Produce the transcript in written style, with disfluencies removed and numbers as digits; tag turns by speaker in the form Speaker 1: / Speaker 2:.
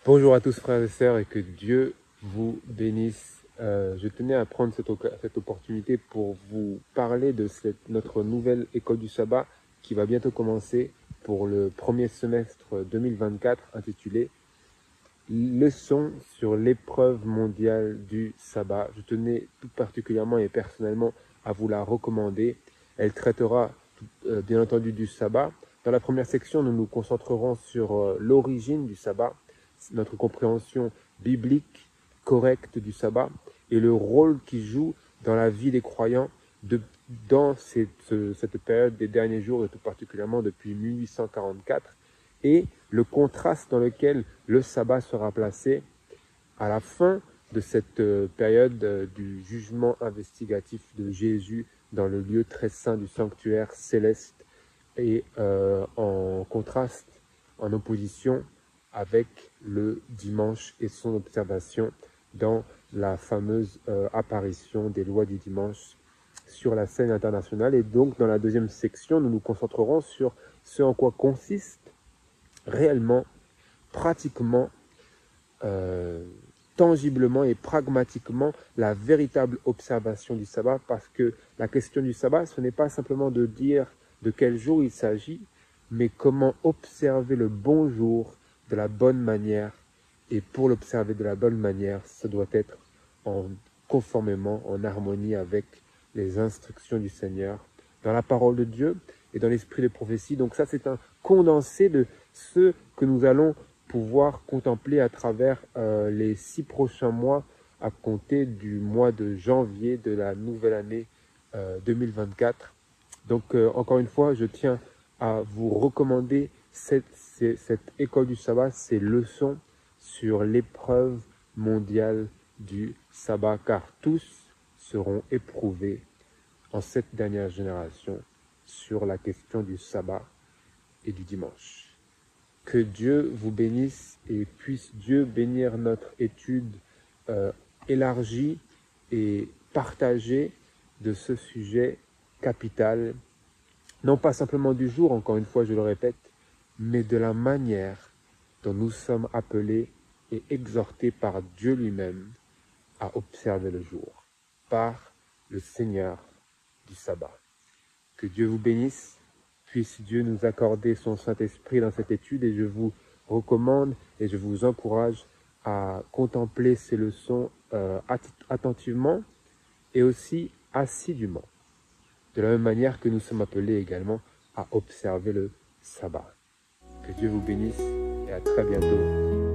Speaker 1: Bonjour à tous frères et sœurs et que Dieu vous bénisse. Je tenais à prendre cette opportunité pour vous parler de notre nouvelle école du sabbat qui va bientôt commencer pour le premier semestre 2024 intitulée Leçon sur l'épreuve mondiale du sabbat. Je tenais tout particulièrement et personnellement à vous la recommander. Elle traitera bien entendu du sabbat. Dans la première section, nous nous concentrerons sur l'origine du sabbat, notre compréhension biblique correcte du sabbat et le rôle qu'il joue dans la vie des croyants dans cette période des derniers jours et tout particulièrement depuis 1844 et le contraste dans lequel le sabbat sera placé à la fin de cette période du jugement investigatif de Jésus dans le lieu très saint du sanctuaire céleste et en contraste, en opposition avec le dimanche et son observation dans la fameuse apparition des lois du dimanche sur la scène internationale. Et donc, dans la deuxième section, nous nous concentrerons sur ce en quoi consiste réellement, pratiquement, tangiblement et pragmatiquement la véritable observation du sabbat, parce que la question du sabbat, ce n'est pas simplement de dire de quel jour il s'agit, mais comment observer le bon jour de la bonne manière. Et pour l'observer de la bonne manière, ça doit être conformément, en harmonie avec les instructions du Seigneur, dans la parole de Dieu et dans l'esprit des prophéties. Donc ça, c'est un condensé de ce que nous allons pouvoir contempler à travers les 6 prochains mois à compter du mois de janvier de la nouvelle année 2024. Donc encore une fois, je tiens à vous recommander cette école du sabbat, ces leçons sur l'épreuve mondiale du sabbat, car tous seront éprouvés en cette dernière génération sur la question du sabbat et du dimanche. Que Dieu vous bénisse et puisse Dieu bénir notre étude élargie et partagée de ce sujet capital, non pas simplement du jour, encore une fois je le répète, mais de la manière dont nous sommes appelés et exhortés par Dieu lui-même à observer le jour, par le Seigneur du sabbat. Que Dieu vous bénisse. Puisse Dieu nous accorder son Saint-Esprit dans cette étude et je vous recommande et je vous encourage à contempler ces leçons attentivement et aussi assidûment, de la même manière que nous sommes appelés également à observer le sabbat. Que Dieu vous bénisse et à très bientôt.